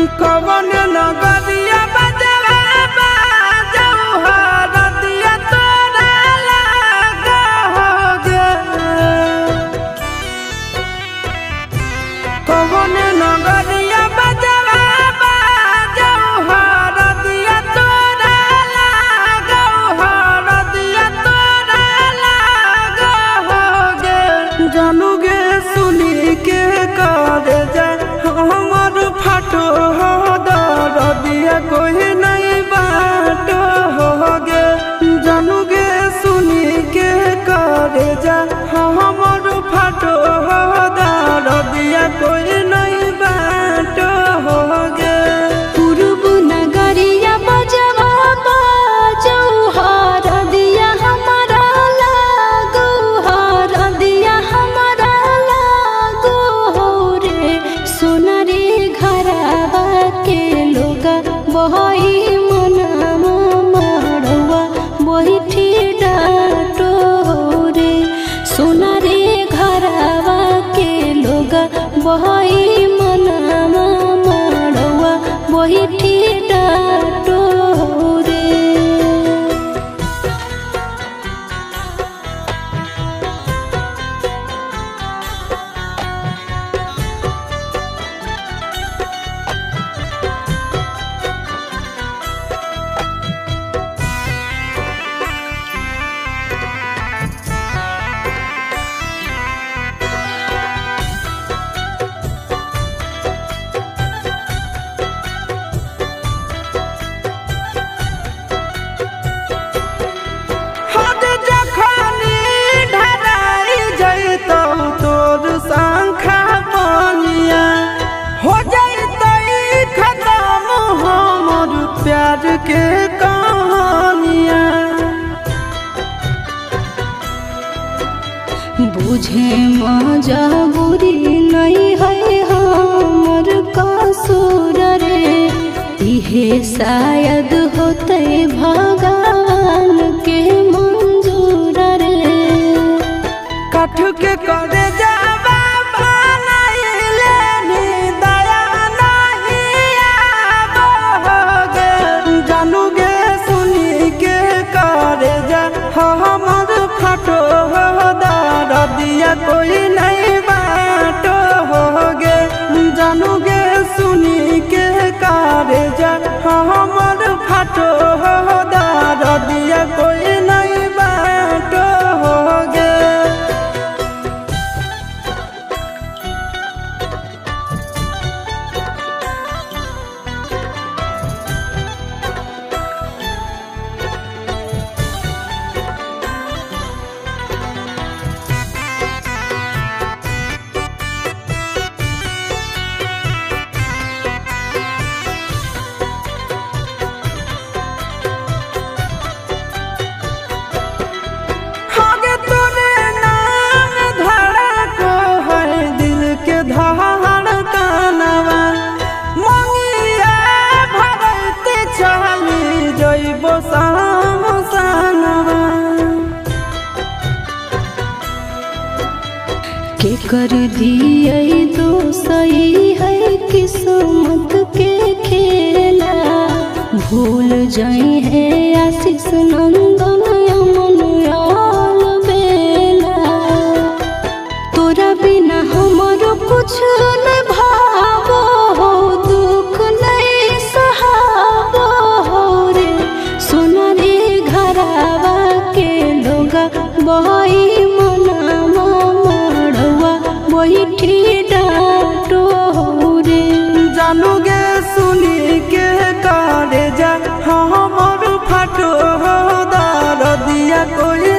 कवन नगरिया बजवा बाजऊ हरदिया तोरा लागोगे। कवन नगरिया बजवा बाजऊ हरदिया तोरा लागोगे, हरदिया तोरा लागोगे। जानूगे सुनी के कर जा हमर फाटो हो दरदिया कोई नहीं बाटो होगे। जानूगे सुनी के कर जा हमर फाटो हो दरदिया कोई नहीं बाटो होगे। पूर्व नगरिया बजवा बाजऊ हरदिया हमारा लागो, हरदिया हमारा लागो रे। सोना रे घरवा के लोगा बहई मनवा मड़वा बैठी डाटो रे। सोना रे घरवा के लोगा बहई मनवा मड़वा बैठी डाटो रे। हद जखनी ढराई जइतौ तोर शंखा बनिया, हो जइतै खत्म हमर प्यार के कहानिया। बुझे मजबूरी नहीं है हमर कसूर रे। इहे शायद होते भगवान के मंजूर रे। कठ के करे जावा बनाइले नी दया नहीं आवोगे। जानूगे सुनी के करे जा हमर फाटो हो दरदिया कोई नहीं बाटो होगे। जानूगे सुनी के करे जा हमर फाटो हो दरदिया कोई नहीं बाटो होगे। आगे तोरे नाम धड़को है दिल के धड़कनवा। मंगिया भरते चली जइबो सामसनवा। के कर दिए दोसई है किस्मत के खेला। भूल जाई है आशीष नंदन अमन आल बेला। तोरा बिना हमरो कुछ न भावो हो, दुख नहीं सहावो रे। सोना रे घरवा के लोगा बहई मनवा मड़वा बैठी डाटो रे। जानूगे सुनी के करे जा हमर फाटो हो दरदिया कोई